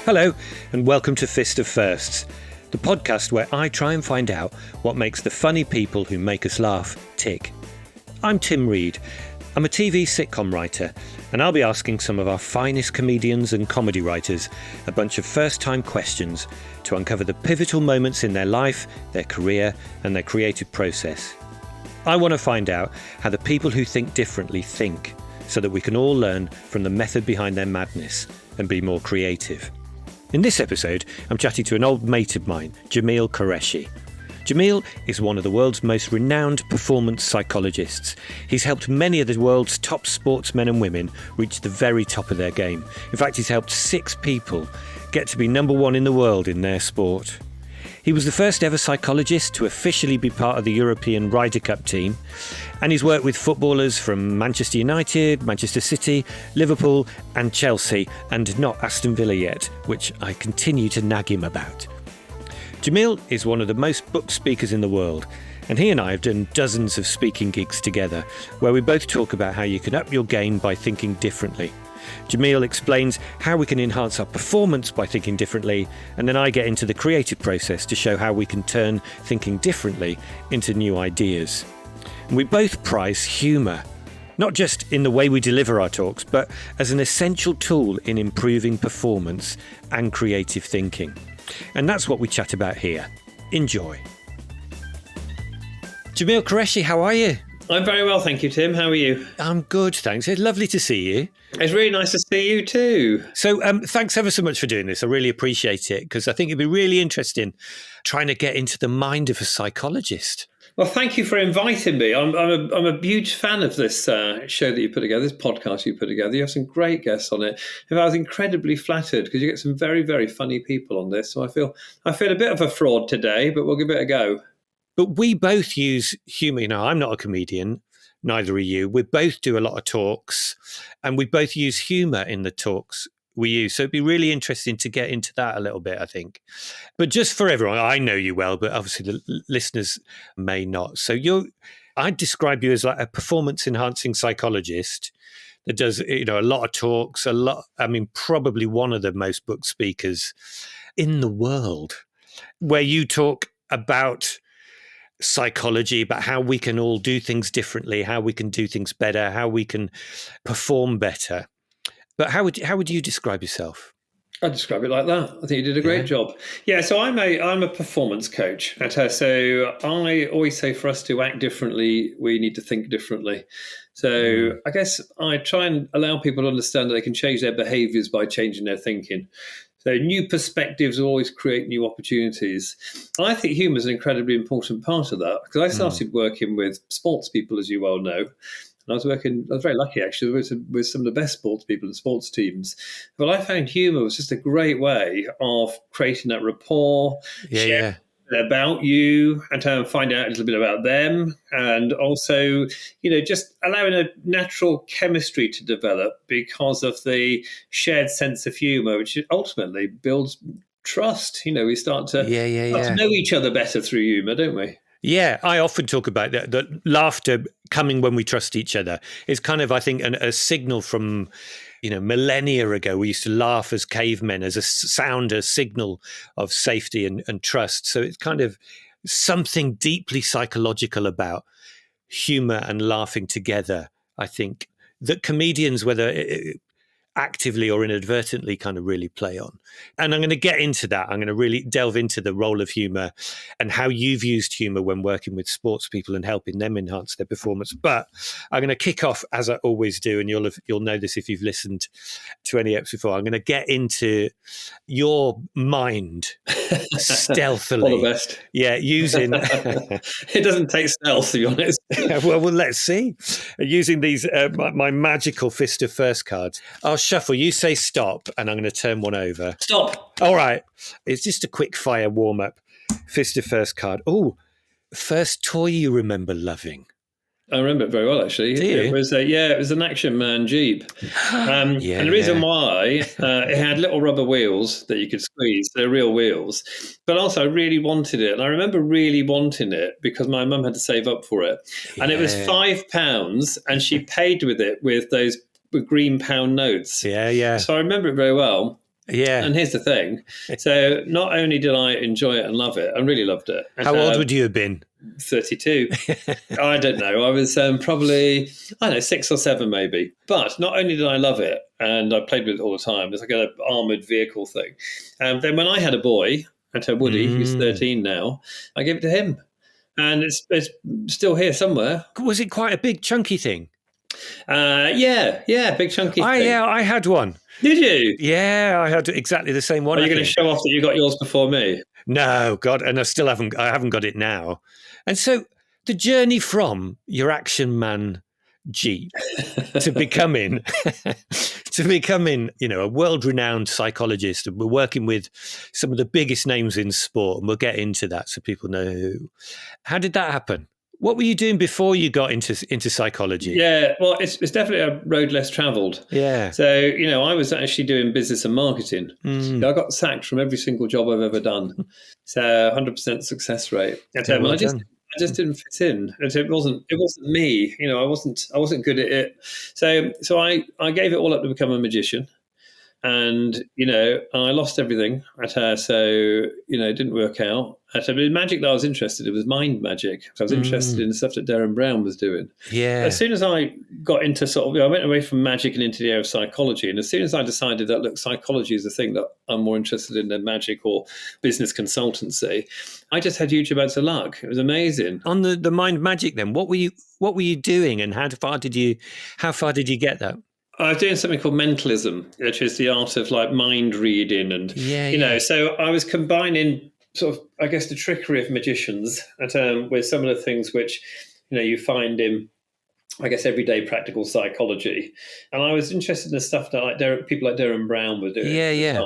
Hello, and welcome to Fist of Firsts, the podcast where I try and find out what makes the funny people who make us laugh tick. I'm Tim Reed. I'm a TV sitcom writer, and I'll be asking some of our finest comedians and comedy writers a bunch of first-time questions to uncover the pivotal moments in their life, their career, and their creative process. I want to find out how the people who think differently think, so that we can all learn from the method behind their madness and be more creative. In this episode, I'm chatting to an old mate of mine, Jamil Qureshi. Jamil is one of the world's most renowned performance psychologists. He's helped many of the world's top sportsmen and women reach the very top of their game. In fact, he's helped 6 people get to be number 1 in the world in their sport. He was the first ever psychologist to officially be part of the European Ryder Cup team, and he's worked with footballers from Manchester United, Manchester City, Liverpool and Chelsea, and not Aston Villa yet, which I continue to nag him about. Jamil is one of the most booked speakers in the world, and he and I have done dozens of speaking gigs together, where we both talk about how you can up your game by thinking differently. Jamil explains how we can enhance our performance by thinking differently, and then I get into the creative process to show how we can turn thinking differently into new ideas. And we both prize humour, not just in the way we deliver our talks, but as an essential tool in improving performance and creative thinking. And that's what we chat about here. Enjoy. Jamil Qureshi, how are you? I'm very well, thank you, Tim. How are you? I'm good, thanks. It's lovely to see you. It's really nice to see you too. So thanks ever so much for doing this. I really appreciate it, because I think it'd be really interesting trying to get into the mind of a psychologist. Well, thank you for inviting me. I'm a huge fan of this show that you put together, this podcast you put together. You have some great guests on it. And I was incredibly flattered because you get some very, very funny people on this. So I feel a bit of a fraud today, but we'll give it a go. But we both use humour. I'm not a comedian, neither are you. We both do a lot of talks, and we both use humour in the talks we use. So it'd be really interesting to get into that a little bit, I think. But just for everyone, I know you well, but obviously the listeners may not. So I'd describe you as like a performance-enhancing psychologist that does, a lot of talks, probably one of the most booked speakers in the world, where you talk about psychology, about how we can all do things differently, how we can do things better, how we can perform better. But how would you describe yourself? I describe it like that. I think you did a great job. Yeah, so I'm a performance coach. So I always say for us to act differently, we need to think differently. So I guess I try and allow people to understand that they can change their behaviours by changing their thinking. So new perspectives always create new opportunities. And I think humour is an incredibly important part of that, because I started working with sports people, as you well know. And I was very lucky actually, with some of the best sports people and sports teams. But I found humour was just a great way of creating that rapport, sharing about you and to find out a little bit about them, and also just allowing a natural chemistry to develop because of the shared sense of humour, which ultimately builds trust. We start to know each other better through humour, don't we? Yeah, I often talk about that laughter coming when we trust each other is kind of, I think, a signal from millennia ago. We used to laugh as cavemen, as a signal of safety and trust. So it's kind of something deeply psychological about humour and laughing together, I think, that comedians, whether actively or inadvertently, kind of really play on. And I'm going to get into that. I'm going to really delve into the role of humour and how you've used humour when working with sports people and helping them enhance their performance. But I'm going to kick off, as I always do, and you'll know this if you've listened to any episode before. I'm going to get into your mind stealthily. All the best. Yeah, using... It doesn't take stealth, to be honest. well, let's see. Using these, my magical Fist of First cards. I'll shuffle. You say stop, and I'm going to turn one over. Stop. All right. It's just a quick fire warm-up. Fist of First card. Oh, first toy you remember loving. I remember it very well, actually. Do you? It was an Action Man Jeep. And the reason why, it had little rubber wheels that you could squeeze. They're real wheels. But also, I really wanted it. And I remember really wanting it because my mum had to save up for it. Yeah. And it was £5, and she paid with it with those green pound notes. Yeah, yeah. So I remember it very well. Yeah. And here's the thing. So not only did I enjoy it and love it, I really loved it. And, How old would you have been? 32. I don't know. I was probably, I don't know, 6 or 7 maybe. But not only did I love it, and I played with it all the time, it's like an armoured vehicle thing. Then when I had a boy, Woody, who's 13 now, I gave it to him. And it's still here somewhere. Was it quite a big, chunky thing? Yeah, big chunky thing. Yeah, I had one. Did you? Yeah, I had exactly the same one. Are you going to show off that you got yours before me? No, God, and I haven't got it now. And so the journey from your action man Jeep to becoming a world-renowned psychologist, and we're working with some of the biggest names in sport, and we'll get into that so people know who. How did that happen? What were you doing before you got into psychology? Yeah, well, it's definitely a road less travelled. Yeah. So, I was actually doing business and marketing. I got sacked from every single job I've ever done. So 100% success rate. And I just didn't fit in. It wasn't me. I wasn't good at it. So I gave it all up to become a magician. And, I lost everything at her. So, it didn't work out. The magic that I was interested in was mind magic. So I was interested in the stuff that Darren Brown was doing. Yeah. As soon as I got into I went away from magic and into the area of psychology. And as soon as I decided that, look, psychology is the thing that I'm more interested in than magic or business consultancy, I just had huge amounts of luck. It was amazing. On the mind magic then, what were you doing, and how far did you get that? I was doing something called mentalism, which is the art of like mind reading, and so I was combining sort of, I guess, the trickery of magicians with some of the things which you find in, I guess, everyday practical psychology. And I was interested in the stuff that people like Darren Brown were doing. Yeah.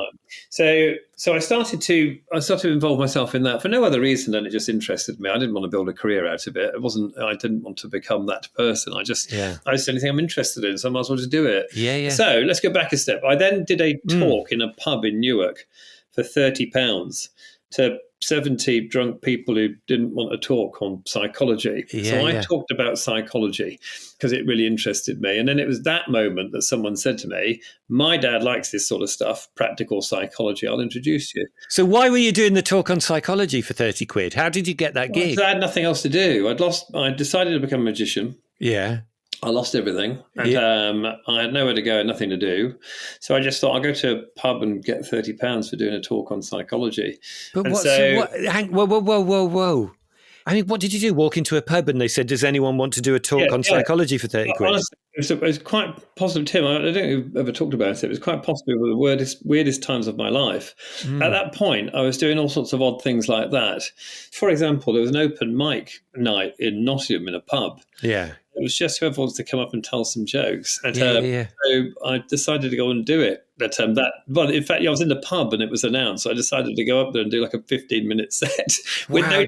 So I started to involve myself in that for no other reason than it just interested me. I didn't want to build a career out of it. I didn't want to become that person. I was the only thing I'm interested in, so I might as well just do it. Yeah. So let's go back a step. I then did a talk in a pub in Newark for £30 to 70 drunk people who didn't want to talk on psychology. I talked about psychology because it really interested me. And then it was that moment that someone said to me, my dad likes this sort of stuff, practical psychology. I'll introduce you. So why were you doing the talk on psychology for 30 quid? How did you get that gig? I had nothing else to do. I decided to become a magician. Yeah. I lost everything, and I had nowhere to go, nothing to do. So I just thought I'll go to a pub and get £30 for doing a talk on psychology. But whoa. I mean, what did you do? Walk into a pub and they said, does anyone want to do a talk on psychology for 30 quid? Honestly, it was quite possible, Tim. I don't think we've ever talked about it. It was quite possibly one of the weirdest times of my life. At that point, I was doing all sorts of odd things like that. For example, there was an open mic night in Nottingham in a pub. Yeah. It was just whoever wants to come up and tell some jokes. And so I decided to go and do it. But in fact, I was in the pub and it was announced. So I decided to go up there and do like a 15-minute set with no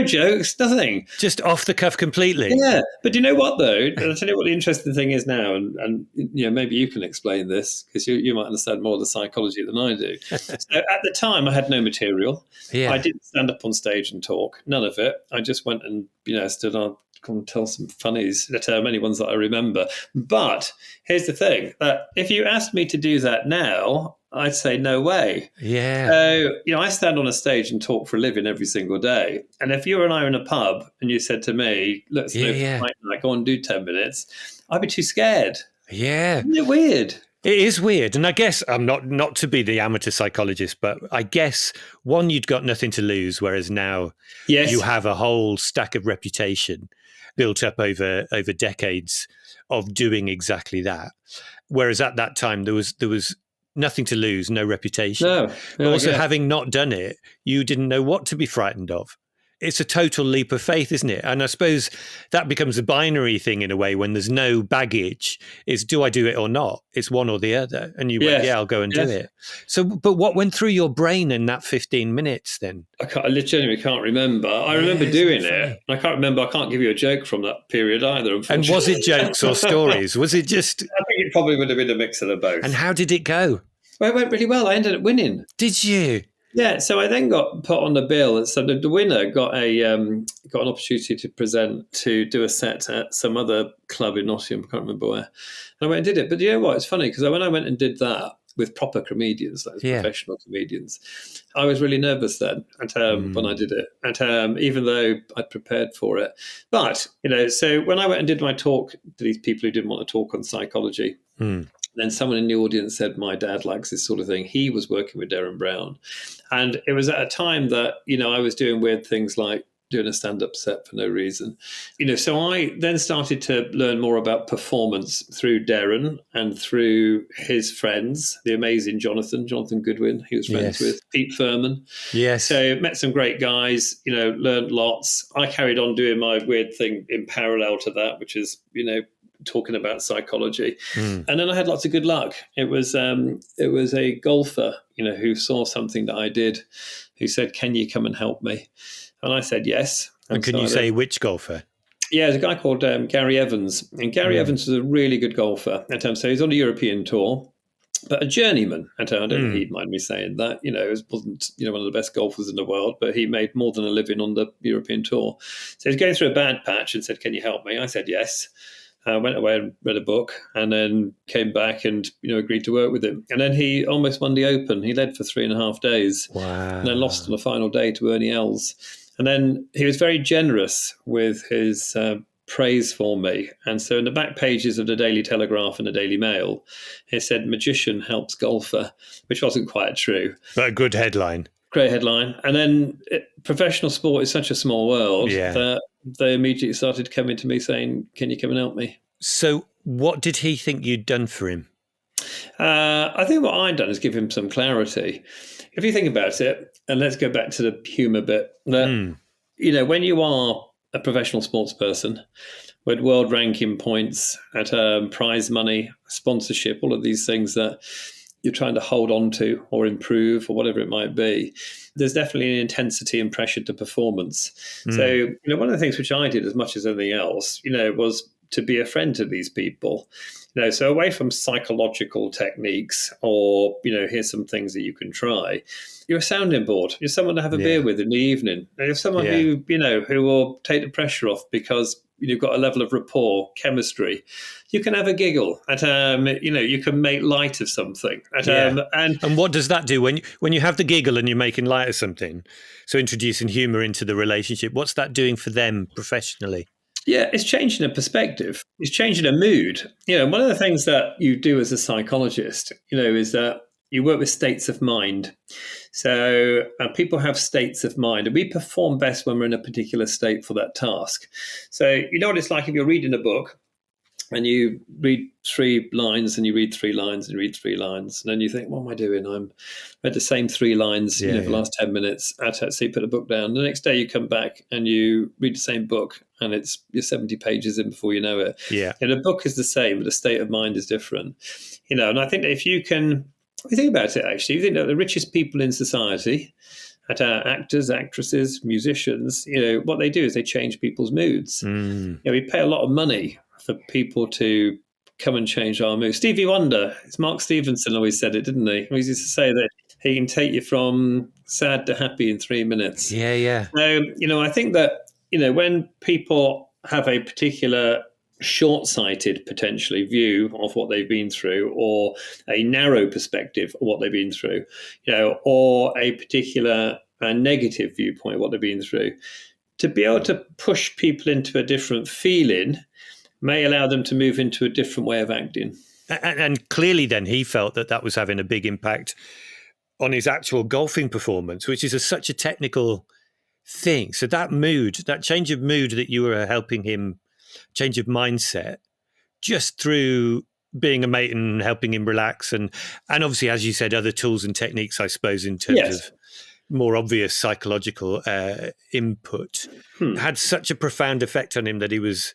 jokes, nothing. Just off the cuff completely. Yeah. But do you know what, though? I'll tell you what the interesting thing is now. And maybe you can explain this because you might understand more of the psychology than I do. So at the time, I had no material. Yeah. I didn't stand up on stage and talk. None of it. I just went and, stood on, come and tell some funnies, many ones that I remember. But here's the thing, that if you asked me to do that now, I'd say no way. Yeah. So, I stand on a stage and talk for a living every single day. And if you and I were in a pub and you said to me, let's go and do 10 minutes, I'd be too scared. Yeah. Isn't it weird? It is weird. And I guess I'm not to be the amateur psychologist, but I guess one, you'd got nothing to lose, whereas now you have a whole stack of reputation built up over decades of doing exactly that. Whereas at that time there was nothing to lose, no reputation. No, but also having not done it, you didn't know what to be frightened of. It's a total leap of faith, isn't it? And I suppose that becomes a binary thing in a way when there's no baggage. Is do I do it or not? It's one or the other. And you went, I'll go and do it. So, but what went through your brain in that 15 minutes then? I literally can't remember. I remember doing it. I can't give you a joke from that period either. And was it jokes or stories? Was it just... I think it probably would have been a mix of the both. And how did it go? Well, it went really well. I ended up winning. Did you? Yeah, so I then got put on the bill. So the winner got an opportunity to do a set at some other club in Nottingham. I can't remember where. And I went and did it. But you know what? It's funny because when I went and did that, with proper comedians, like Yeah. professional comedians. I was really nervous then when I did it, and even though I'd prepared for it. But, so when I went and did my talk to these people who didn't want to talk on psychology, then someone in the audience said, my dad likes this sort of thing. He was working with Derren Brown. And it was at a time that, I was doing weird things like doing a stand-up set for no reason. So I then started to learn more about performance through Derren and through his friends, the amazing Jonathan Goodwin. He was friends with Pete Furman. Yes. So met some great guys, learned lots. I carried on doing my weird thing in parallel to that, which is, talking about psychology. And then I had lots of good luck. It was a golfer, who saw something that I did, who said, "Can you come and help me?" And I said yes. And can you say which golfer? Yeah, there's a guy called Gary Evans. And Gary Evans was a really good golfer. So he's on a European tour, but a journeyman. I don't think he'd mind me saying that. Wasn't one of the best golfers in the world, but he made more than a living on the European tour. So he's going through a bad patch and said, "Can you help me?" I said yes. I went away and read a book and then came back and, agreed to work with him. And then he almost won the Open. He led for 3.5 days. Wow. And then lost on the final day to Ernie Els. And then he was very generous with his praise for me. And so in the back pages of the Daily Telegraph and the Daily Mail, he said, "Magician helps golfer," which wasn't quite true. But a good headline. Great headline. And then professional sport is such a small world that they immediately started coming to me saying, "Can you come and help me?" So what did he think you'd done for him? I think what I'd done is give him some clarity. If you think about it, and let's go back to the humour bit, that, when you are a professional sports person with world ranking points, at prize money, sponsorship, all of these things that you're trying to hold on to or improve or whatever it might be, there's definitely an intensity and pressure to performance. So, one of the things which I did as much as anything else, was to be a friend to these people. So away from psychological techniques or, here's some things that you can try, you're a sounding board. You're someone to have a beer with in the evening. You're someone who will take the pressure off because you've got a level of rapport, chemistry. You can have a giggle. You can make light of something. And what does that do when you have the giggle and you're making light of something? So introducing humour into the relationship, what's that doing for them professionally? Yeah, it's changing a perspective. It's changing a mood. One of the things that you do as a psychologist, is that you work with states of mind. So people have states of mind, and we perform best when we're in a particular state for that task. So what it's like if you're reading a book and you read 3 lines and you read 3 lines and you read 3 lines, and then you think, what am I doing? I'm read the same 3 lines for the last 10 minutes. So you put a book down. The next day you come back and you read the same book, and you're 70 pages in before you know it. Yeah. And the book is the same, but the state of mind is different. And I think that if you think about it, actually, you think that the richest people in society, actors, actresses, musicians, what they do is they change people's moods. We pay a lot of money for people to come and change our mood. Stevie Wonder, Mark Stevenson always said it, didn't he? He used to say that he can take you from sad to happy in 3 minutes. Yeah. So, I think that, when people have a particular short-sighted, potentially, view of what they've been through, or a narrow perspective of what they've been through, or a particular negative viewpoint of what they've been through, to be able to push people into a different feeling may allow them to move into a different way of acting. And clearly then he felt that was having a big impact on his actual golfing performance, which is such a technical thing. So that mood, that change of mood that you were helping him, change of mindset, just through being a mate and helping him relax. And obviously, as you said, other tools and techniques, I suppose, in terms of more obvious psychological input, had such a profound effect on him that he was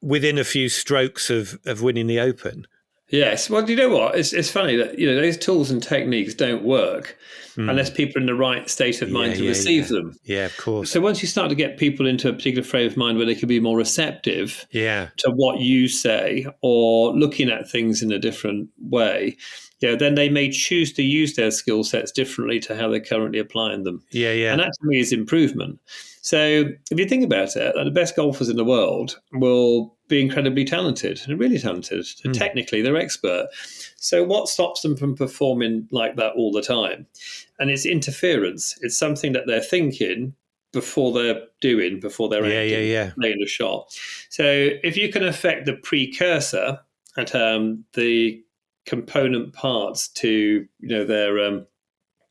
within a few strokes of winning the Open. Yes. Well, you know what? It's funny that, those tools and techniques don't work unless people are in the right state of mind to receive them. Yeah, of course. So once you start to get people into a particular frame of mind where they can be more receptive to what you say or looking at things in a different way, then they may choose to use their skill sets differently to how they're currently applying them. And that to me is improvement. So if you think about it, the best golfers in the world will be incredibly talented, really talented. Technically, they're expert. So what stops them from performing like that all the time? And it's interference. It's something that they're thinking before they're doing, before they're acting, playing a shot. So if you can affect the precursor at the component parts to their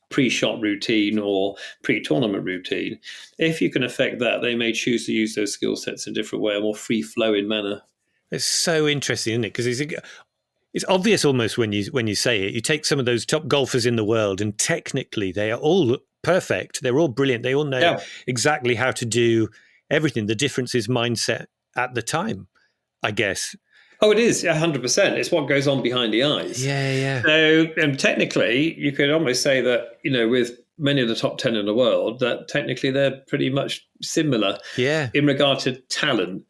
pre-shot routine or pre-tournament routine, if you can affect that, they may choose to use those skill sets in a different way, a more free-flowing manner. It's so interesting, isn't it? Because it's obvious almost when you say it. You take some of those top golfers in the world, and technically they are all perfect. They're all brilliant. They all know exactly how to do everything. The difference is mindset at the time, I guess. Oh, it is 100%. It's what goes on behind the eyes. Yeah. So, technically, you could almost say that with many of the top 10 in the world, that technically they're pretty much similar. In regard to talent,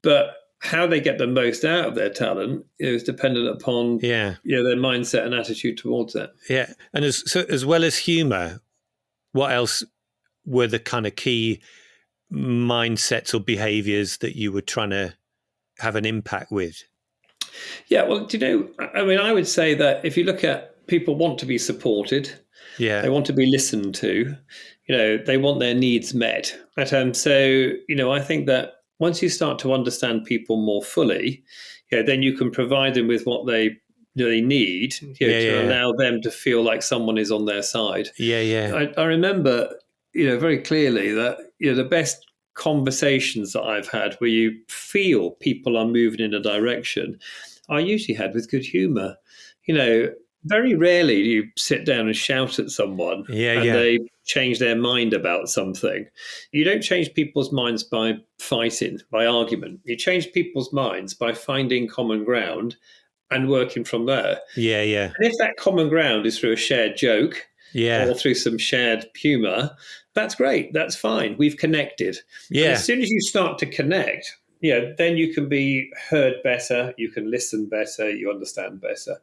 but how they get the most out of their talent is dependent upon their mindset and attitude towards it. Yeah, and as well as humour, what else were the kind of key mindsets or behaviours that you were trying to have an impact with? Yeah, well, I would say that if you look at people want to be supported, they want to be listened to, they want their needs met. So, I think that once you start to understand people more fully, then you can provide them with what they need to allow them to feel like someone is on their side. I remember, very clearly that the best conversations that I've had where you feel people are moving in a direction, I usually had with good humour. Very rarely do you sit down and shout at someone and they change their mind about something. You don't change people's minds by fighting, by argument. You change people's minds by finding common ground and working from there. And if that common ground is through a shared joke or through some shared humour, that's great. That's fine. We've connected. And as soon as you start to connect, then you can be heard better, you can listen better, you understand better.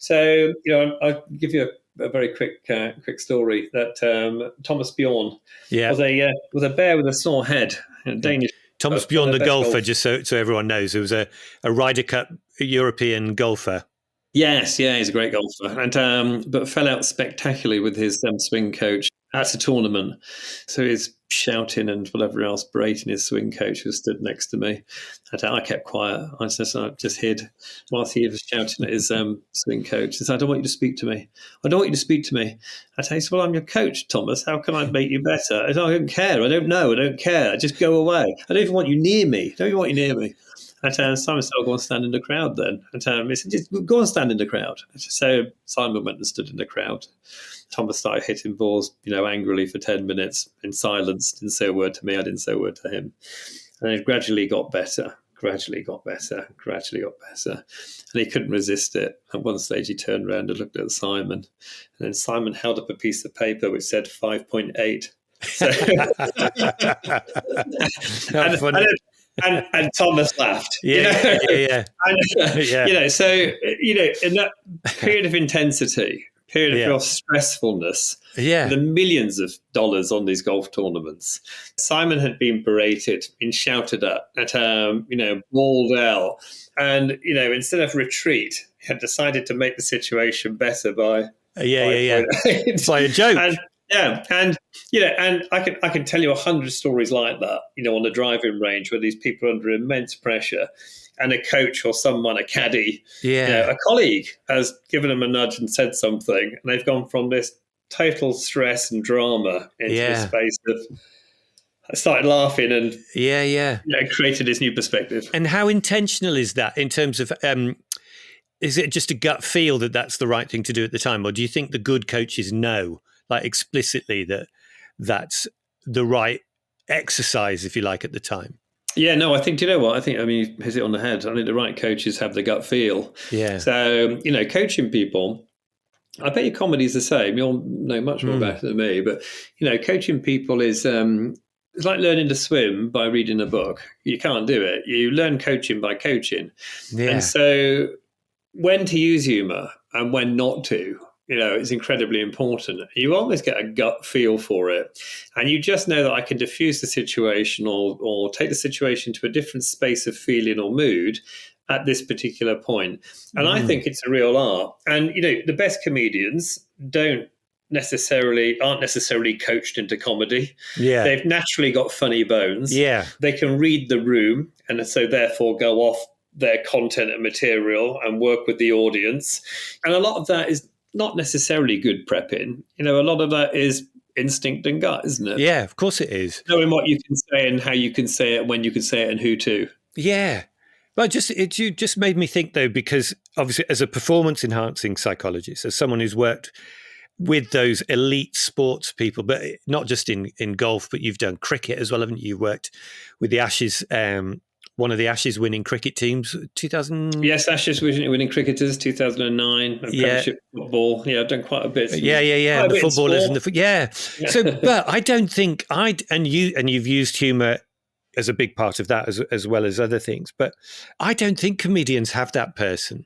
So, I'll give you a very quick story that Thomas Bjorn was a bear with a sore head, a Danish. Thomas Bjorn, the golfer, just so everyone knows, it was a Ryder Cup European golfer. Yes, he's a great golfer, and but fell out spectacularly with his swing coach at a tournament. So he's shouting and whatever else, berating his swing coach who stood next to me. And I kept quiet. I just hid whilst he was shouting at his swing coach. He said, "I don't want you to speak to me. I don't want you to speak to me." I said, "Well, I'm your coach, Thomas. How can I make you better?" I said, "I don't care. I don't know. I don't care. Just go away. I don't even want you near me. I don't even want you near me." And Simon said, "I'll go and stand in the crowd then." And he said, "Just go and stand in the crowd." So Simon went and stood in the crowd. Thomas started hitting balls, angrily for 10 minutes in silence. Didn't say a word to me. I didn't say a word to him. And it gradually got better. And he couldn't resist it. At one stage, he turned around and looked at Simon. And then Simon held up a piece of paper which said 5.8. So, and Thomas laughed. So, in that period of intensity, period of real stressfulness, the millions of dollars on these golf tournaments, Simon had been berated, been shouted at, bawled out. And, instead of retreat, he had decided to make the situation better by by a joke. And I can tell you 100 stories like that, on the driving range where these people are under immense pressure, and a coach or someone, a caddy, a colleague has given them a nudge and said something, and they've gone from this total stress and drama into the space of I started laughing and created this new perspective. And how intentional is that in terms of? Is it just a gut feel that that's the right thing to do at the time, or do you think the good coaches know, like explicitly, that that's the right exercise, if you like, at the time? Yeah, no, I think, I think, you hit it on the head. I think the right coaches have the gut feel. Yeah. So, coaching people, I bet your comedy's the same. You'll know much more about it than me. But, coaching people is it's like learning to swim by reading a book. You can't do it. You learn coaching by coaching. Yeah. And so when to use humour and when not to, is incredibly important. You almost get a gut feel for it. And you just know that I can diffuse the situation or take the situation to a different space of feeling or mood at this particular point. And I think it's a real art. And, the best comedians aren't necessarily coached into comedy. Yeah. They've naturally got funny bones. Yeah. They can read the room and so therefore go off their content and material and work with the audience. And a lot of that is not necessarily good prepping. A lot of that is instinct and gut, isn't it? Yeah, of course it is. Knowing what you can say and how you can say it, when you can say it and who to. Yeah. But you just made me think, though, because obviously as a performance enhancing psychologist, as someone who's worked with those elite sports people, but not just in golf, but you've done cricket as well, haven't you? You've worked with the Ashes, one of the Ashes winning cricket teams, 2000. Yes, Ashes winning cricketers, 2009. Premiership football. Yeah, I've done quite a bit. Yeah. The footballers and yeah. So, but I don't think and you've used humour as a big part of that as well as other things. But I don't think comedians have that person.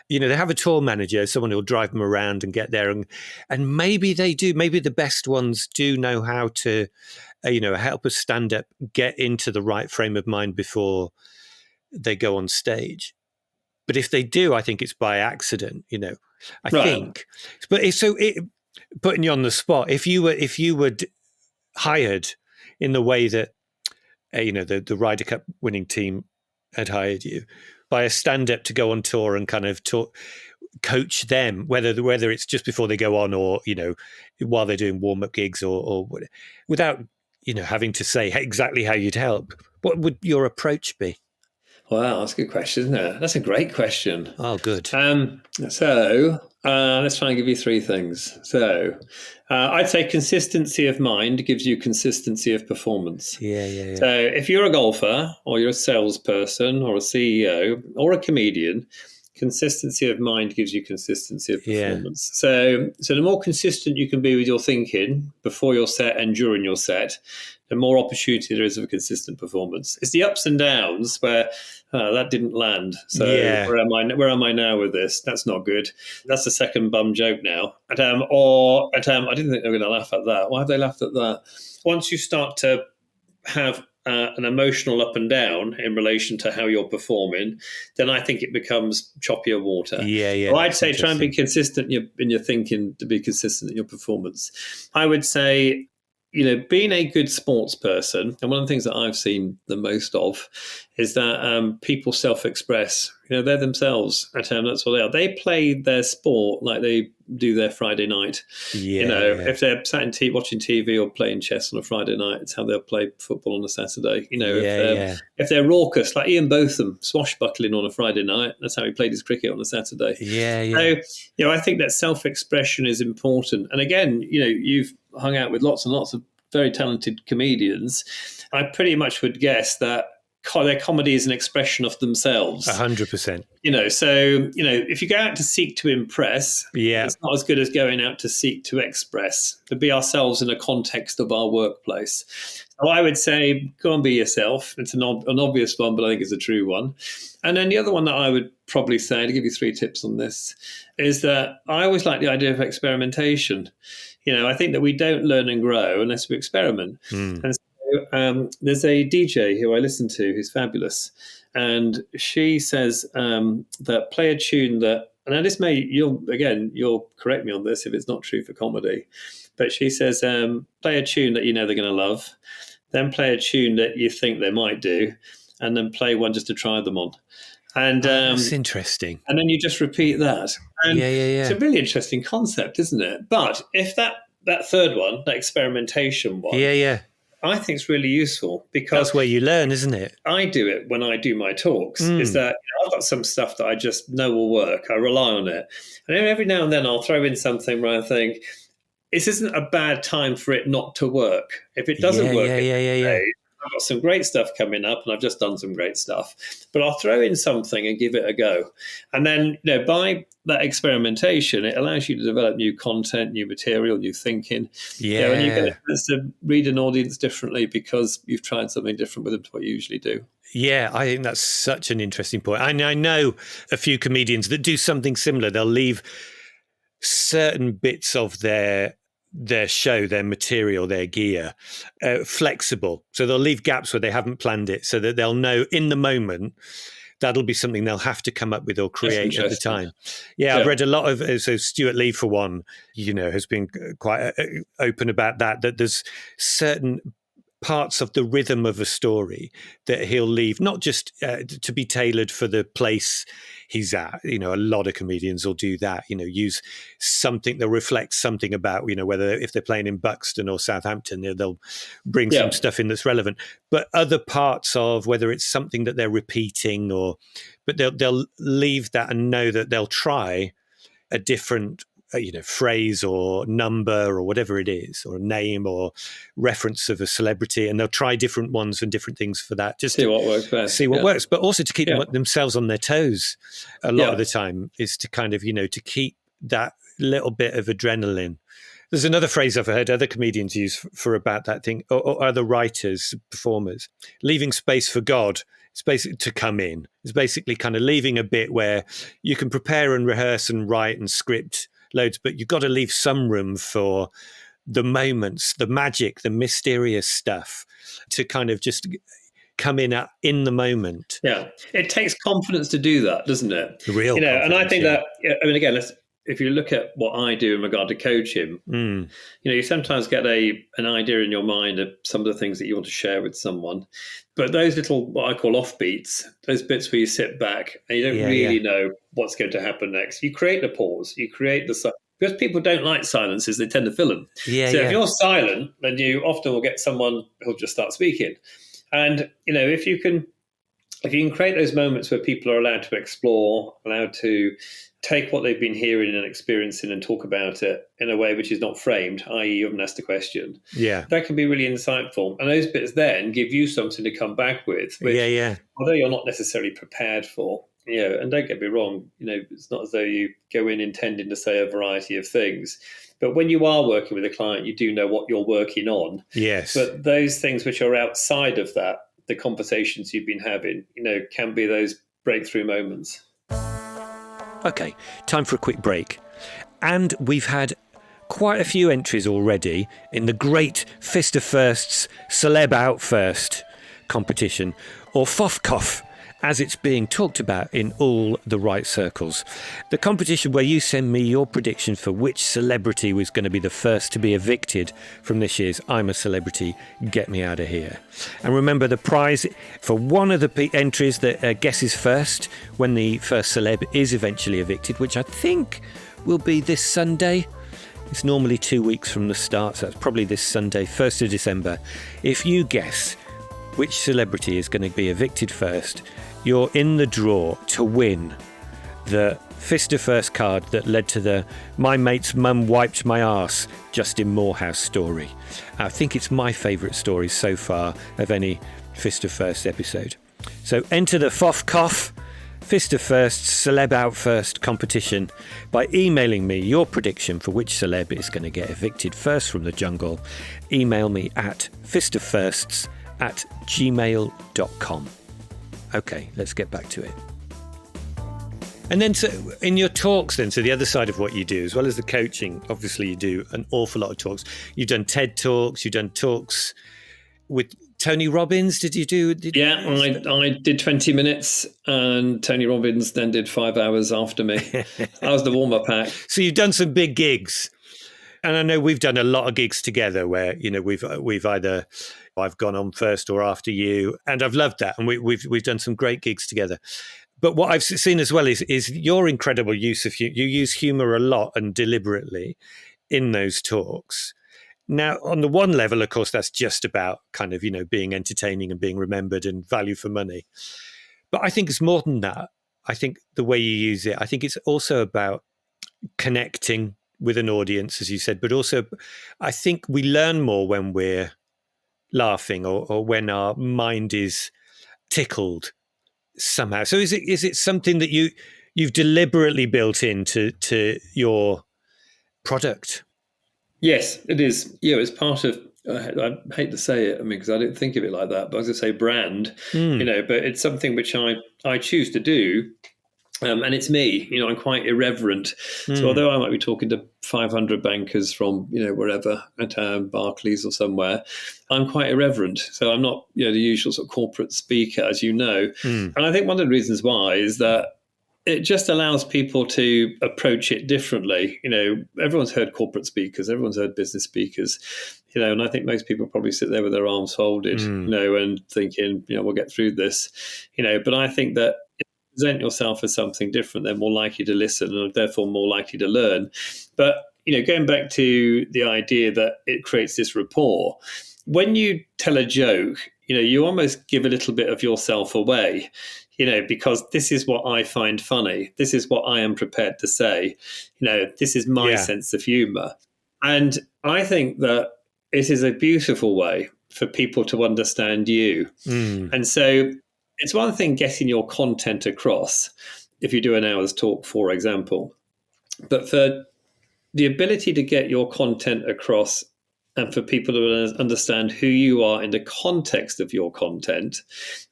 They have a tour manager, someone who'll drive them around and get there. And maybe they do. Maybe the best ones do know how to, help a stand-up get into the right frame of mind before they go on stage. But if they do, I think it's by accident, I think. But putting you on the spot, if you were hired in the way that, the Ryder Cup winning team had hired you, by a stand-up to go on tour and kind of coach them, whether it's just before they go on or, while they're doing warm-up gigs or without, having to say exactly how you'd help, what would your approach be? Wow, that's a good question, isn't it? That's a great question. Oh, good. So let's try and give you three things. So I'd say consistency of mind gives you consistency of performance. Yeah. So if you're a golfer or you're a salesperson or a CEO or a comedian, consistency of mind gives you consistency of performance. So the more consistent you can be with your thinking before your set and during your set, the more opportunity there is of a consistent performance. It's the ups and downs where that didn't land. So where am I now with this? That's not good. That's the second bum joke now. I didn't think they were going to laugh at that. Why have they laughed at that? Once you start to have an emotional up and down in relation to how you're performing, then I think it becomes choppier water. Yeah. So I'd say try and be consistent in your thinking to be consistent in your performance. I would say, being a good sports person, and one of the things that I've seen the most of is that people self-express. They're themselves. That's what they are. They play their sport like they do their Friday night. If they're sat watching TV or playing chess on a Friday night, it's how they'll play football on a Saturday. If they're raucous, like Ian Botham, swashbuckling on a Friday night, that's how he played his cricket on a Saturday. So, I think that self-expression is important. And again, you've hung out with lots and lots of very talented comedians. I pretty much would guess that their comedy is an expression of themselves. 100%. If you go out to seek to impress, it's not as good as going out to seek to express, to be ourselves in a context of our workplace. So I would say, go and be yourself. It's an obvious one, but I think it's a true one. And then the other one that I would probably say, to give you 3 tips on this, is that I always like the idea of experimentation. I think that we don't learn and grow unless we experiment. And so there's a DJ who I listen to who's fabulous. And she says that play a tune that, and this you'll correct me on this if it's not true for comedy, but she says, play a tune that they're going to love, then play a tune that you think they might do, and then play one just to try them on. And that's interesting. And then you just repeat that. And it's a really interesting concept, isn't it? But if that third one, that experimentation one, I think it's really useful because that's where you learn, isn't it? I do it when I do my talks. Is that I've got some stuff that I just know will work. I rely on it, and then every now and then I'll throw in something where I think this isn't a bad time for it not to work. If it doesn't work, I've got some great stuff coming up, and I've just done some great stuff. But I'll throw in something and give it a go. And then, by that experimentation, it allows you to develop new content, new material, new thinking. And you get a chance to read an audience differently because you've tried something different with them to what you usually do. Yeah, I think that's such an interesting point. I know a few comedians that do something similar. They'll leave certain bits of their show, their material, their gear, flexible. So they'll leave gaps where they haven't planned it, so that they'll know in the moment that'll be something they'll have to come up with or create at the time. Yeah, I've read a lot of, so Stuart Lee, for one, has been quite open about that there's certain parts of the rhythm of a story that he'll leave, not just to be tailored for the place he's at. A lot of comedians will do that, use something that reflects something about, whether if they're playing in Buxton or Southampton, they'll bring some stuff in that's relevant. But other parts of, whether it's something that they're repeating but they'll leave that and know that they'll try a different phrase or number or whatever it is, or a name or reference of a celebrity, and they'll try different ones and different things for that, just see what works best. See what works, but also to keep themselves on their toes a lot of the time, is to kind of, to keep that little bit of adrenaline. There's another phrase I've heard other comedians use for about that thing, or other writers, performers, leaving space for God. It's basically to come in. It's basically kind of leaving a bit where you can prepare and rehearse and write and script loads, but you've got to leave some room for the moments, the magic, the mysterious stuff, to kind of just come in the moment. Yeah, it takes confidence to do that, doesn't it? Real confidence, and I think that, again, if you look at what I do in regard to coaching, you sometimes get an idea in your mind of some of the things that you want to share with someone. But those little, what I call offbeats, those bits where you sit back and you don't really know what's going to happen next, you create the pause, you create because people don't like silences, they tend to fill them. If you're silent, then you often will get someone who'll just start speaking. And, if you can create those moments where people are allowed to explore, allowed to take what they've been hearing and experiencing and talk about it in a way which is not framed, i.e. you haven't asked a question, that can be really insightful. And those bits then give you something to come back with, which, although you're not necessarily prepared for, and don't get me wrong, it's not as though you go in intending to say a variety of things. But when you are working with a client, you do know what you're working on. Yes. But those things which are outside of that, the conversations you've been having, can be those breakthrough moments. Okay, time for a quick break. And we've had quite a few entries already in the great Fist of Firsts Celeb Out First competition, or FOFCOF, as it's being talked about in all the right circles. The competition where you send me your prediction for which celebrity was going to be the first to be evicted from this year's I'm a Celebrity, Get Me Out of Here. And remember, the prize for one of the entries that guesses first when the first celeb is eventually evicted, which I think will be this Sunday. It's normally 2 weeks from the start, so that's probably this Sunday, 1st of December. If you guess which celebrity is going to be evicted first, you're in the draw to win the Fist of First card that led to the My Mate's Mum Wiped My Arse Justin Morehouse story. I think it's my favourite story so far of any Fist of First episode. So enter the FOFCOF Fist of First Celeb Out First competition by emailing me your prediction for which celeb is going to get evicted first from the jungle. Email me at fistofirsts@gmail.com. Okay, let's get back to it. And then in your talks then, so the other side of what you do, as well as the coaching, obviously you do an awful lot of talks. You've done TED Talks, you've done talks with Tony Robbins. Did you do? I did 20 minutes and Tony Robbins then did 5 hours after me. I was the warm-up act. So you've done some big gigs. And I know we've done a lot of gigs together where, we've either I've gone on first or after you, and I've loved that. And we've done some great gigs together. But what I've seen as well is your incredible use of you use humour a lot and deliberately in those talks. Now, on the one level, of course, that's just about kind of, being entertaining and being remembered and value for money. But I think it's more than that. I think the way you use it, I think it's also about connecting with an audience, as you said, but also I think we learn more when we're laughing or when our mind is tickled somehow. So is it something that you've deliberately built into your product? Yes, it is. It's part of, I hate to say it, because I don't think of it like that, but I was going to say brand, but it's something which I choose to do. And it's me, I'm quite irreverent. So although I might be talking to 500 bankers from, wherever, at Barclays or somewhere, I'm quite irreverent. So I'm not, the usual sort of corporate speaker, as you know. And I think one of the reasons why is that it just allows people to approach it differently. Everyone's heard corporate speakers, everyone's heard business speakers, and I think most people probably sit there with their arms folded, and thinking, we'll get through this, but I think that present yourself as something different, they're more likely to listen and therefore more likely to learn. But, going back to the idea that it creates this rapport, when you tell a joke, you almost give a little bit of yourself away, because this is what I find funny. This is what I am prepared to say. This is my sense of humor. And I think that it is a beautiful way for people to understand you. And so it's one thing getting your content across if you do an hour's talk, for example, but for the ability to get your content across and for people to understand who you are in the context of your content,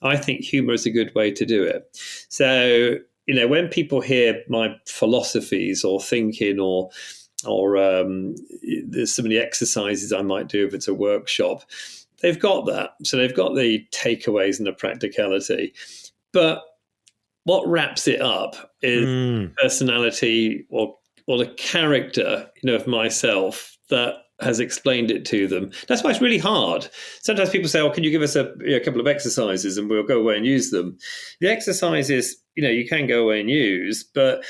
I think humor is a good way to do it. So, when people hear my philosophies or thinking or there's some of the exercises I might do if it's a workshop, they've got that. So they've got the takeaways and the practicality. But what wraps it up is personality or the character, of myself that has explained it to them. That's why it's really hard. Sometimes people say, can you give us a couple of exercises and we'll go away and use them. The exercises, you can go away and use, but,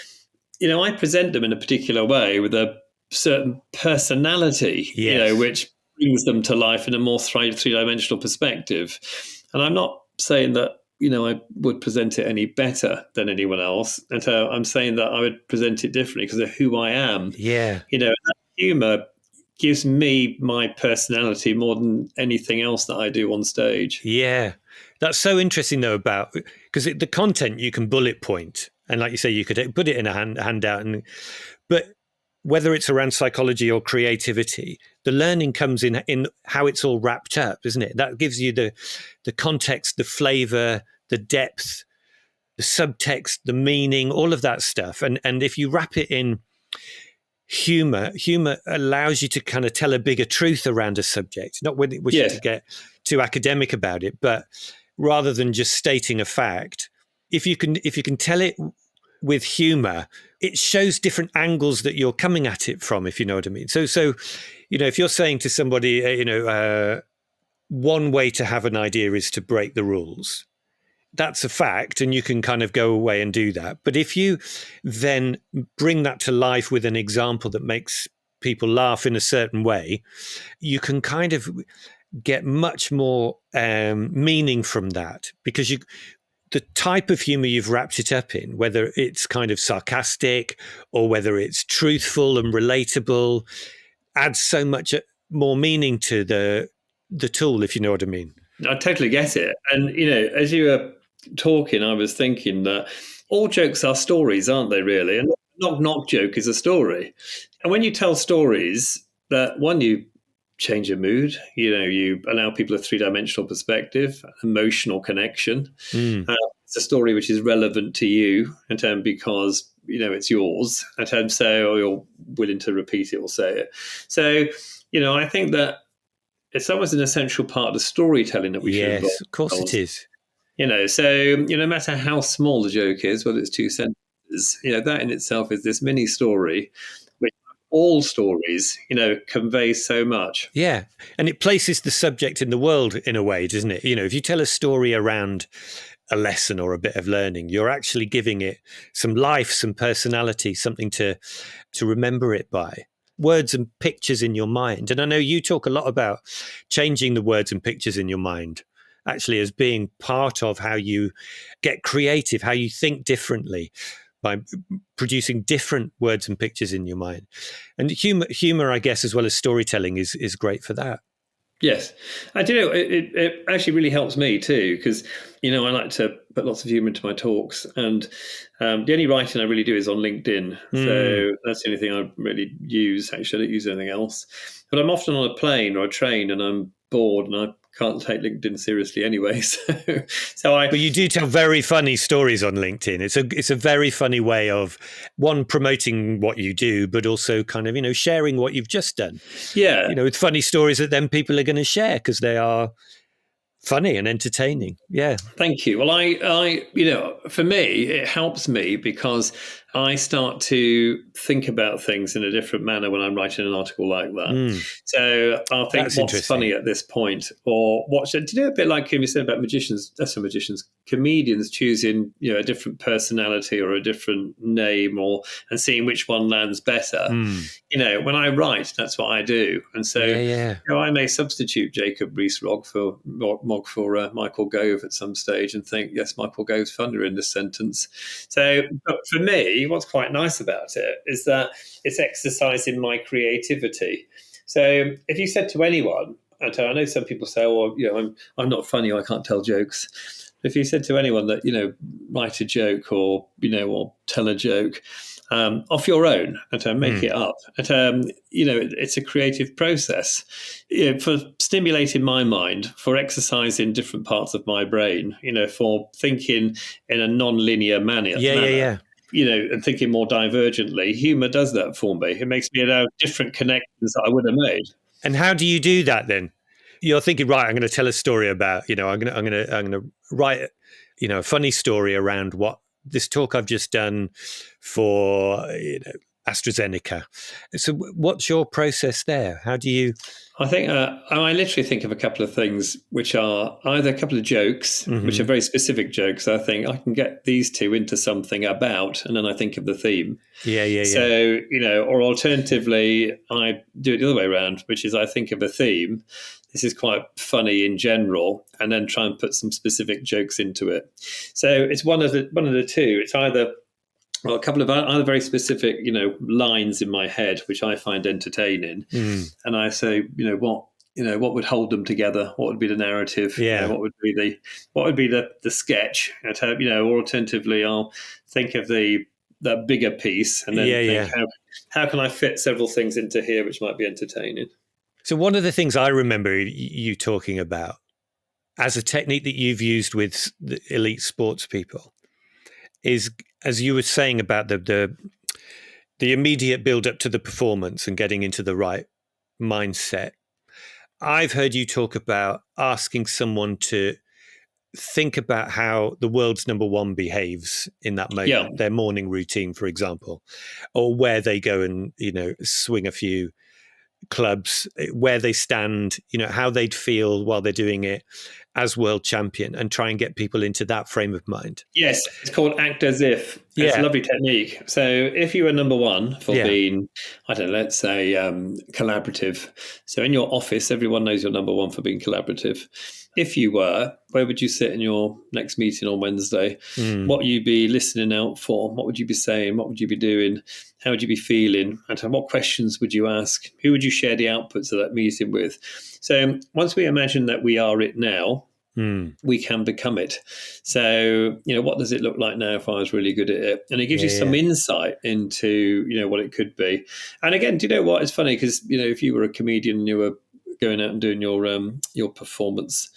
I present them in a particular way with a certain personality, which brings them to life in a more three-dimensional perspective. And I'm not saying that, I would present it any better than anyone else. And so I'm saying that I would present it differently because of who I am. Yeah. That humor gives me my personality more than anything else that I do on stage. Yeah. That's so interesting, though, because the content you can bullet point. And like you say, you could put it in a handout. But whether it's around psychology or creativity, the learning comes in how it's all wrapped up, isn't it? That gives you the context, the flavor, the depth, the subtext, the meaning, all of that stuff. And if you wrap it in humor allows you to kind of tell a bigger truth around a subject, not wishing to get too academic about it, but rather than just stating a fact, if you can tell it with humor, it shows different angles that you're coming at it from, if you know what I mean. So if you're saying to somebody, one way to have an idea is to break the rules, that's a fact, and you can kind of go away and do that. But if you then bring that to life with an example that makes people laugh in a certain way, you can kind of get much more meaning from that, because the type of humor you've wrapped it up in, whether it's kind of sarcastic or whether it's truthful and relatable, adds so much more meaning to the tool, if you know what I mean. I totally get it. And, as you were talking, I was thinking that all jokes are stories, aren't they, really? And knock joke is a story. And when you tell stories, that one, you change your mood, you allow people a three-dimensional perspective, emotional connection. It's a story which is relevant to you, and because it's yours, and so you're willing to repeat it or say it. So I think that it's almost an essential part of the storytelling that we should involve. Yes, of course it is. So no matter how small the joke is, whether it's 2 sentences, that in itself is this mini story, which all stories, convey so much. Yeah. And it places the subject in the world in a way, doesn't it? If you tell a story around a lesson or a bit of learning, you're actually giving it some life, some personality, something to remember it by. Words and pictures in your mind. And I know you talk a lot about changing the words and pictures in your mind, actually, as being part of how you get creative, how you think differently, by producing different words and pictures in your mind. And humor, I guess, as well as storytelling is great for that. Yes. I do know, it actually really helps me too, because I like to put lots of humour into my talks, and the only writing I really do is on LinkedIn. So that's the only thing I really use. Actually, I don't use anything else. But I'm often on a plane or a train, and I'm bored, and I can't take LinkedIn seriously anyway. But you do tell very funny stories on LinkedIn. It's a very funny way of, one, promoting what you do, but also kind of, sharing what you've just done. Yeah. With funny stories that then people are going to share because they are funny and entertaining. Yeah. Thank you. Well, I for me, it helps me because I start to think about things in a different manner when I'm writing an article like that. So I'll think, what's funny at this point? Or do you know, a bit like you said about comedians choosing, a different personality or a different name and seeing which one lands better. When I write, that's what I do. And so I may substitute Jacob Rees-Mogg for Michael Gove at some stage and think, yes, Michael Gove's funnier in this sentence. So, but for me, what's quite nice about it is that it's exercising my creativity. So if you said to anyone, and I know some people say, I'm not funny, I can't tell jokes. If you said to anyone that, write a joke or tell a joke off your own and make it up, and, it's a creative process for stimulating my mind, for exercising different parts of my brain, for thinking in a non-linear manner. And thinking more divergently. Humour does that for me. It makes me allow different connections that I would have made. And how do you do that then? You're thinking, right, I'm going to tell a story about, I'm going to write, a funny story around what this talk I've just done for, AstraZeneca. So what's your process there? How do you... I think I literally think of a couple of things, which are either a couple of jokes, which are very specific jokes. I think I can get these two into something about, and then I think of the theme. So, or alternatively, I do it the other way around, which is I think of a theme. This is quite funny in general, and then try and put some specific jokes into it. So it's one of the two. It's either a couple of other very specific, lines in my head, which I find entertaining. And I say, what would hold them together? What would be the narrative? What would be the sketch? Or alternatively, I'll think of the bigger piece and then think, how can I fit several things into here, which might be entertaining? So one of the things I remember you talking about as a technique that you've used with the elite sports people is, as you were saying about the immediate build up to the performance and getting into the right mindset. I've heard you talk about asking someone to think about how the world's number one behaves in that moment, their morning routine, for example, or where they go and, swing a few clubs, where they stand, how they'd feel while they're doing it as world champion, and try and get people into that frame of mind. Yes, it's called act as if. It's a lovely technique. So if you were number one for being, I don't know, let's say collaborative. So in your office, everyone knows you're number one for being collaborative. If you were, where would you sit in your next meeting on Wednesday? What would you be listening out for? What would you be saying? What would you be doing? How would you be feeling? And what questions would you ask? Who would you share the outputs of that meeting with? So once we imagine that we are it now, we can become it. So, what does it look like now if I was really good at it? And it gives you some insight into, what it could be. And again, do you know what? It's funny because, if you were a comedian and you were going out and doing your performance,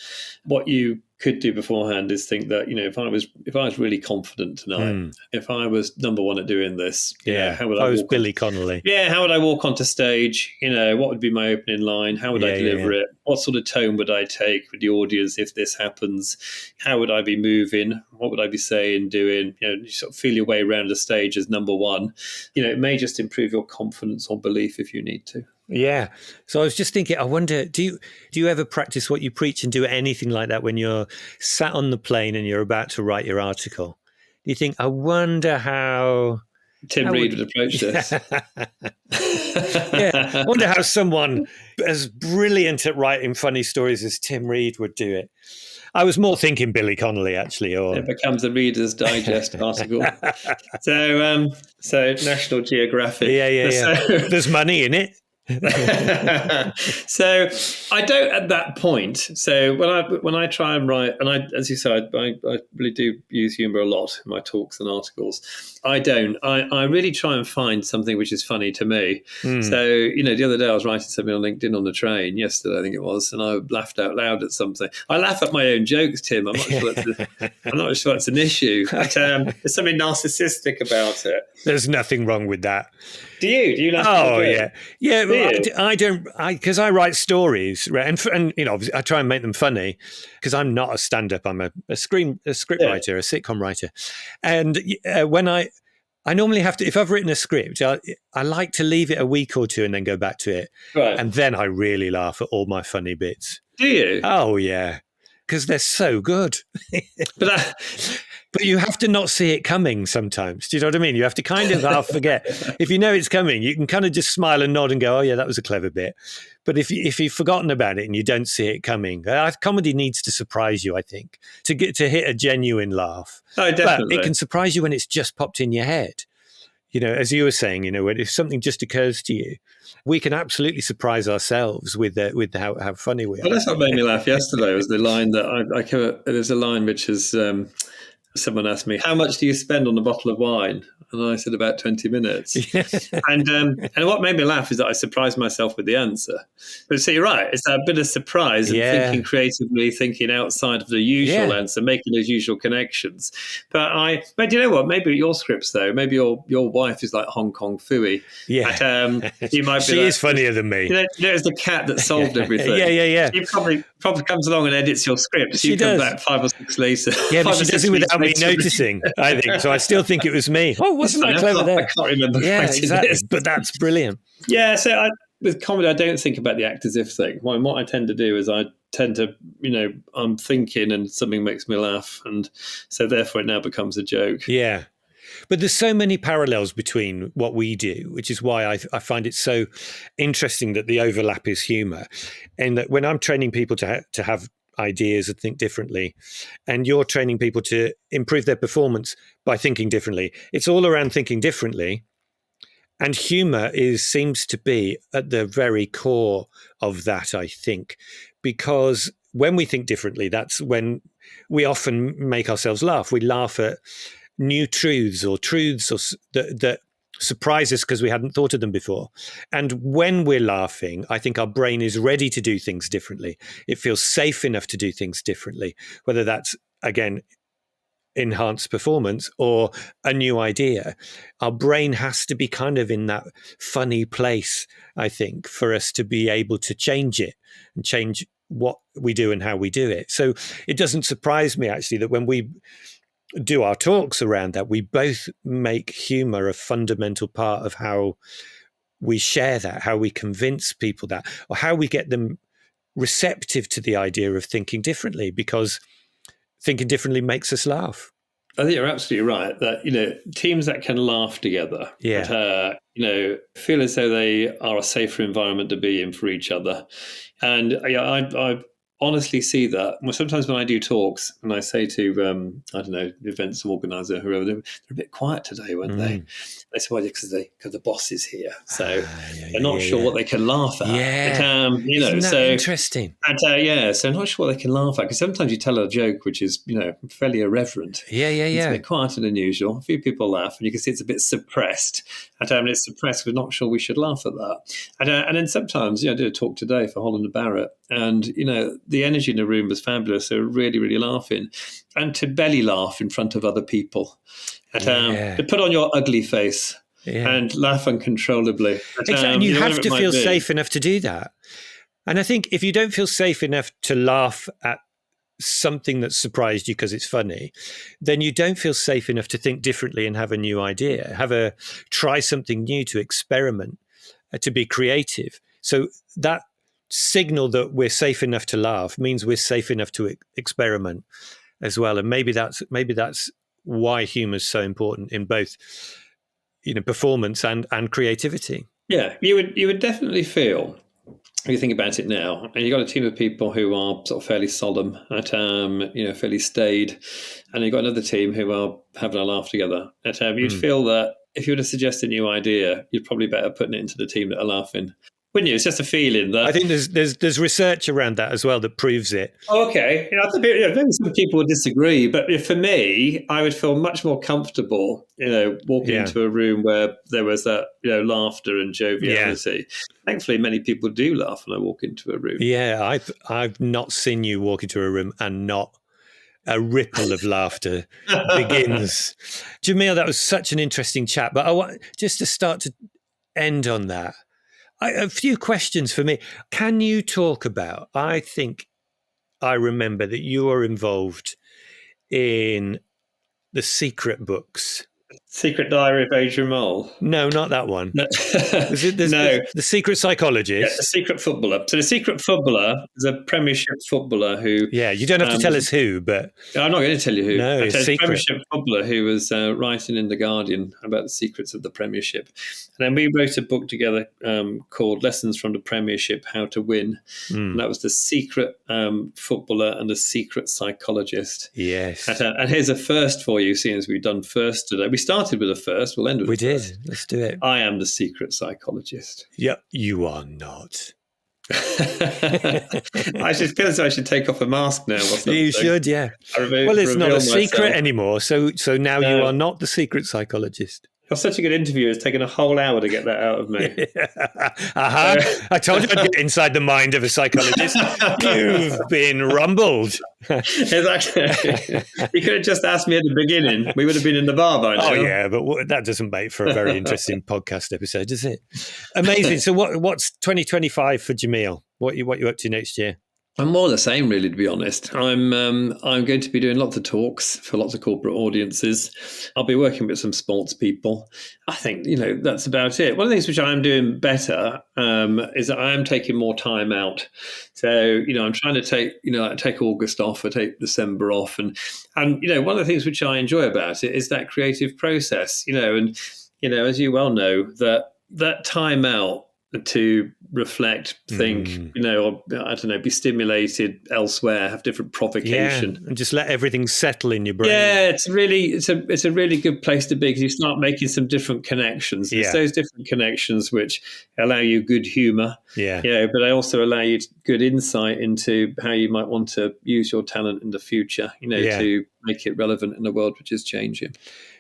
what you could do beforehand is think that, if I was really confident tonight, if I was number one at doing this, how would I was Billy Connolly? How would I walk onto stage? What would be my opening line? How would I deliver it? What sort of tone would I take with the audience if this happens? How would I be moving? What would I be saying, doing? You sort of feel your way around the stage as number one. It may just improve your confidence or belief if you need to. Yeah. So I was just thinking, I wonder, do you ever practice what you preach and do anything like that when you're sat on the plane and you're about to write your article? Do you think, I wonder how... Tim Reed would approach this. I wonder how someone as brilliant at writing funny stories as Tim Reed would do it. I was more thinking Billy Connolly, actually. Or it becomes a Reader's Digest article. So National Geographic. So, there's money in it. So I don't at that point. So when I try and write, and as you said, I really do use humour a lot in my talks and articles. I don't. I really try and find something which is funny to me. So the other day I was writing something on LinkedIn on the train yesterday, I think it was, and I laughed out loud at something. I laugh at my own jokes, Tim. I'm not sure it's an issue. But, there's something narcissistic about it. There's nothing wrong with that. Do you laugh? Oh yeah. I don't. Because I write stories, right? And obviously I try and make them funny because I'm not a stand-up. I'm a script writer, a sitcom writer, and when I normally have to, if I've written a script, I like to leave it a week or two and then go back to it, right? And then I really laugh at all my funny bits. Do you? Oh yeah, because they're so good. But you have to not see it coming sometimes. Do you know what I mean? You have to kind of half forget. If you know it's coming, you can kind of just smile and nod and go, oh, yeah, that was a clever bit. But if you've forgotten about it and you don't see it coming, comedy needs to surprise you, I think, to hit a genuine laugh. Oh, definitely. But it can surprise you when it's just popped in your head. As you were saying, if something just occurs to you, we can absolutely surprise ourselves with how funny we are. Well, that's what made me laugh yesterday was the line that there's a line which is... someone asked me, how much do you spend on a bottle of wine? And I said about 20 minutes. And what made me laugh is that I surprised myself with the answer. But so you're right. It's that bit of surprise and thinking creatively, thinking outside of the usual answer, making those usual connections. But you know what? Maybe your scripts, though, maybe your wife is like Hong Kong Phooey. Yeah. You might be she is funnier than me. It's the cat that solved everything. Yeah. She probably comes along and edits your script. She come does. Back 5 or 6 later. Yeah, but she does it without me noticing, I think. So I still think it was me. Oh, wasn't I clever there? I can't remember. Yeah, exactly. This. But that's brilliant. Yeah, so with comedy, I don't think about the act as if thing. What I tend to do is I tend to, I'm thinking and something makes me laugh. And so therefore it now becomes a joke. Yeah. But there's so many parallels between what we do, which is why I find it so interesting that the overlap is humour. And that when I'm training people to have ideas and think differently, and you're training people to improve their performance by thinking differently, it's all around thinking differently. And humour seems to be at the very core of that, I think, because when we think differently, that's when we often make ourselves laugh. We laugh at new truths that surprise us because we hadn't thought of them before. And when we're laughing, I think our brain is ready to do things differently. It feels safe enough to do things differently, whether that's, again, enhanced performance or a new idea. Our brain has to be kind of in that funny place, I think, for us to be able to change it and change what we do and how we do it. So it doesn't surprise me, actually, that when we do our talks around that, we both make humour a fundamental part of how we share that, how we convince people that, or how we get them receptive to the idea of thinking differently, because thinking differently makes us laugh. I think you're absolutely right that, teams that can laugh together, feel as though they are a safer environment to be in for each other. And I honestly see that. Well, sometimes when I do talks and I say to, the events organizer, whoever, they're a bit quiet today, weren't they? They say, well, because the boss is here. So they're not sure what they can laugh at. Yeah. But, Isn't that interesting? And so not sure what they can laugh at. Because sometimes you tell a joke which is, fairly irreverent. Yeah. It's a bit quieter than usual. A few people laugh and you can see it's a bit suppressed. And it's suppressed. We're not sure we should laugh at that. And then sometimes, I did a talk today for Holland and Barrett. And, the energy in the room was fabulous. They were really, really laughing. And to belly laugh in front of other people. And, to put on your ugly face and laugh uncontrollably. Exactly. And you have to feel safe enough to do that. And I think if you don't feel safe enough to laugh at something that surprised you because it's funny, then you don't feel safe enough to think differently and have a new idea, try something new, to experiment, to be creative. So that signal that we're safe enough to laugh means we're safe enough to experiment as well. And maybe that's why humor is so important in both, performance and creativity. Yeah, you would definitely feel, if you think about it now, and you've got a team of people who are sort of fairly solemn, fairly staid, and you've got another team who are having a laugh together. You'd feel that if you were to suggest a new idea, you're probably better putting it into the team that are laughing. wouldn't you? It's just a feeling that. I think there's research around that as well that proves it. Oh, okay. Maybe some people would disagree, but for me, I would feel much more comfortable, walking into a room where there was that, laughter and joviality. Yeah. Thankfully, many people do laugh when I walk into a room. Yeah, I've not seen you walk into a room and not a ripple of laughter begins. Jamil, that was such an interesting chat, but I want just to start to end on that. A few questions for me. Can you talk about, I think I remember that you were involved in the Secret books. Secret Diary of Adrian Mole? No, not that one. No. The Secret Psychologist. Yeah, the Secret Footballer. So the Secret Footballer is a Premiership footballer who... Yeah, you don't have to tell us who, but... I'm not going to tell you who. No, it's secret. Premiership footballer who was writing in The Guardian about the secrets of the Premiership. And then we wrote a book together called Lessons from the Premiership, How to Win. And that was the Secret Footballer and the Secret Psychologist. Yes. And here's a first for you, seeing as we've done first today. We started with a first, we'll end with a first. We did. Let's do it. I am the Secret Psychologist. Yeah, you are not. I should feel as though I should take off a mask now or something. You should, yeah. Well, it's not a secret anymore, so now you are not the Secret Psychologist. You're such a good interviewer. It's taken a whole hour to get that out of me. I told you I'd get inside the mind of a psychologist. You've been rumbled. Exactly. You could have just asked me at the beginning. We would have been in the bar by now. Oh, yeah, but that doesn't make for a very interesting podcast episode, does it? Amazing. So what's 2025 for Jamil? What you up to next year? I'm more the same, really, to be honest. I'm going to be doing lots of talks for lots of corporate audiences. I'll be working with some sports people. I think, that's about it. One of the things which I am doing better is that I am taking more time out. So, I'm trying to take August off, I take December off. And one of the things which I enjoy about it is that creative process, and, as you well know, that time out to reflect, think, or I don't know, be stimulated elsewhere, have different provocation, and just let everything settle in your brain. Yeah, it's a really good place to be because you start making some different connections. It's those different connections which allow you good humour, but they also allow you good insight into how you might want to use your talent in the future, to make it relevant in a world which is changing.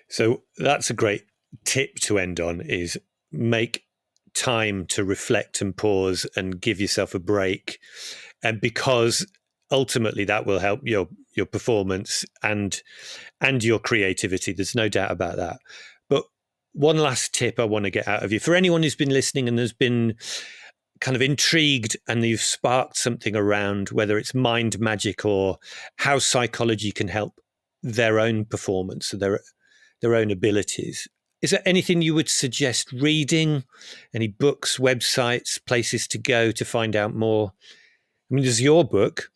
So that's a great tip to end on: is make time to reflect and pause and give yourself a break, and because ultimately that will help your performance and your creativity. There's no doubt about that. But one last tip I want to get out of you, for anyone who's been listening and has been kind of intrigued and you've sparked something around whether it's mind magic or how psychology can help their own performance and their own abilities. Is there anything you would suggest reading? Any books, websites, places to go to find out more? I mean, there's your book.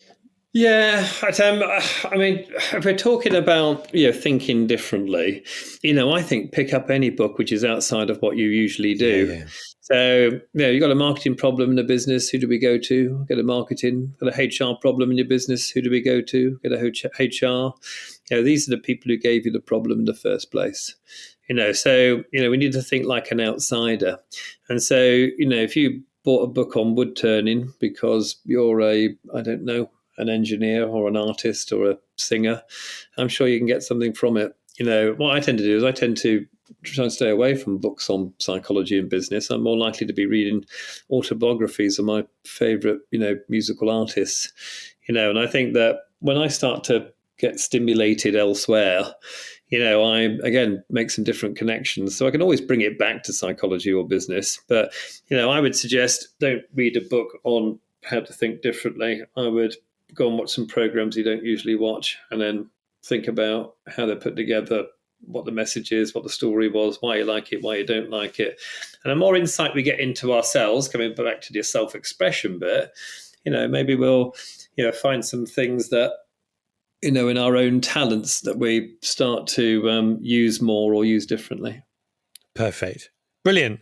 Yeah, I mean, if we're talking about thinking differently, I think pick up any book which is outside of what you usually do. Yeah. So, you've got a marketing problem in a business, who do we go to? Get a marketing. Got a HR problem in your business, who do we go to? Get a HR. These are the people who gave you the problem in the first place. So, we need to think like an outsider. And so, if you bought a book on wood turning because you're an engineer or an artist or a singer, I'm sure you can get something from it. What I tend to do is I tend to try and stay away from books on psychology and business. I'm more likely to be reading autobiographies of my favorite, musical artists, and I think that when I start to get stimulated elsewhere, I, again, make some different connections. So I can always bring it back to psychology or business. But, I would suggest don't read a book on how to think differently. I would go and watch some programs you don't usually watch and then think about how they're put together, what the message is, what the story was, why you like it, why you don't like it. And the more insight we get into ourselves, coming back to the self-expression bit, maybe we'll, find some things that, in our own talents that we start to use more or use differently. Perfect. Brilliant.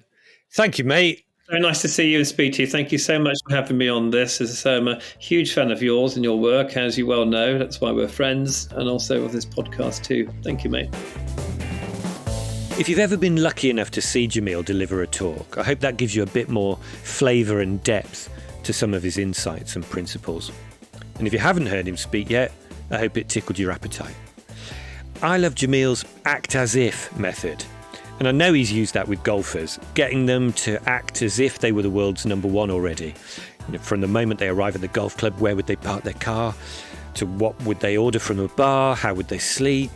Thank you, mate. Very nice to see you and speak to you. Thank you so much for having me on this. As I'm a huge fan of yours and your work, as you well know. That's why we're friends, and also of this podcast too. Thank you, mate. If you've ever been lucky enough to see Jamil deliver a talk, I hope that gives you a bit more flavour and depth to some of his insights and principles. And if you haven't heard him speak yet, I hope it tickled your appetite. I love Jamil's act as if method. And I know he's used that with golfers, getting them to act as if they were the world's number one already. From the moment they arrive at the golf club, where would they park their car, to what would they order from a bar, how would they sleep,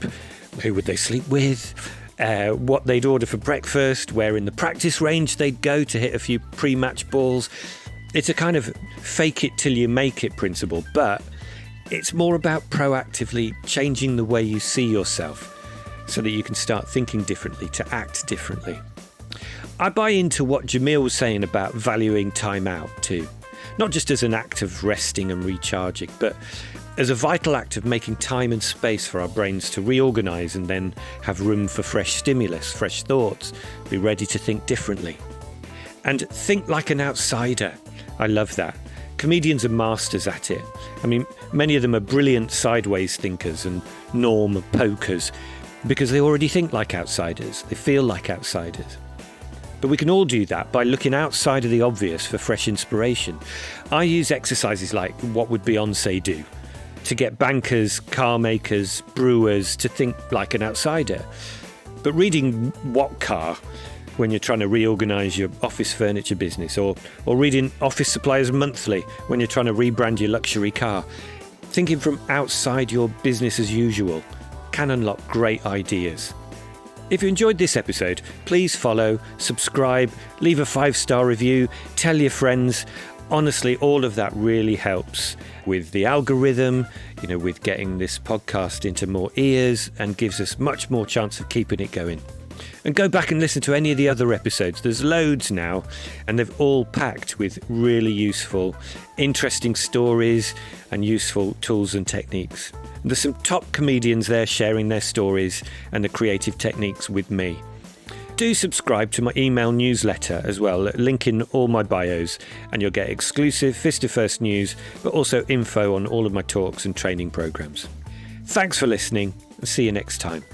who would they sleep with, what they'd order for breakfast, where in the practice range they'd go to hit a few pre-match balls. It's a kind of fake it till you make it principle, but it's more about proactively changing the way you see yourself so that you can start thinking differently, to act differently. I buy into what Jamil was saying about valuing time out too. Not just as an act of resting and recharging, but as a vital act of making time and space for our brains to reorganise and then have room for fresh stimulus, fresh thoughts, be ready to think differently. And think like an outsider. I love that. Comedians are masters at it. I mean, many of them are brilliant sideways thinkers and norm pokers because they already think like outsiders. They feel like outsiders. But we can all do that by looking outside of the obvious for fresh inspiration. I use exercises like what would Beyoncé do to get bankers, car makers, brewers to think like an outsider. But reading What Car when you're trying to reorganise your office furniture business, or reading Office Supplies Monthly when you're trying to rebrand your luxury car, thinking from outside your business as usual can unlock great ideas. If you enjoyed this episode, please follow, subscribe, leave a 5-star review, tell your friends. Honestly, all of that really helps with the algorithm, with getting this podcast into more ears, and gives us much more chance of keeping it going. And go back and listen to any of the other episodes. There's loads now, and they're all packed with really useful, interesting stories and useful tools and techniques. And there's some top comedians there sharing their stories and the creative techniques with me. Do subscribe to my email newsletter as well, link in all my bios, and you'll get exclusive Fist of First news, but also info on all of my talks and training programs. Thanks for listening, and see you next time.